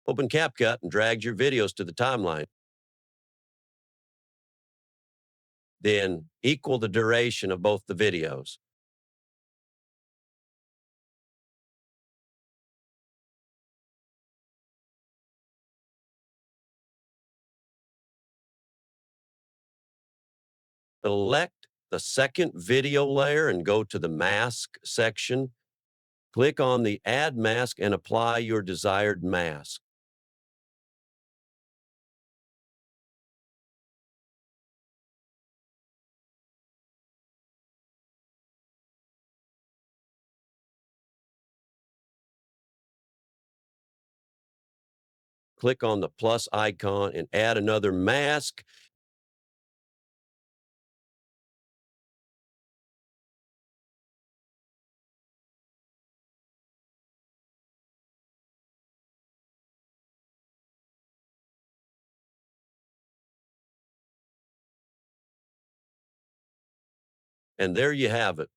Open CapCut and drag your videos to the timeline. Then equal the duration of both the videos. Select the second video layer and go to the mask section. Click on the Add Mask and apply your desired mask. Click on the plus icon and add another mask. And there you have it.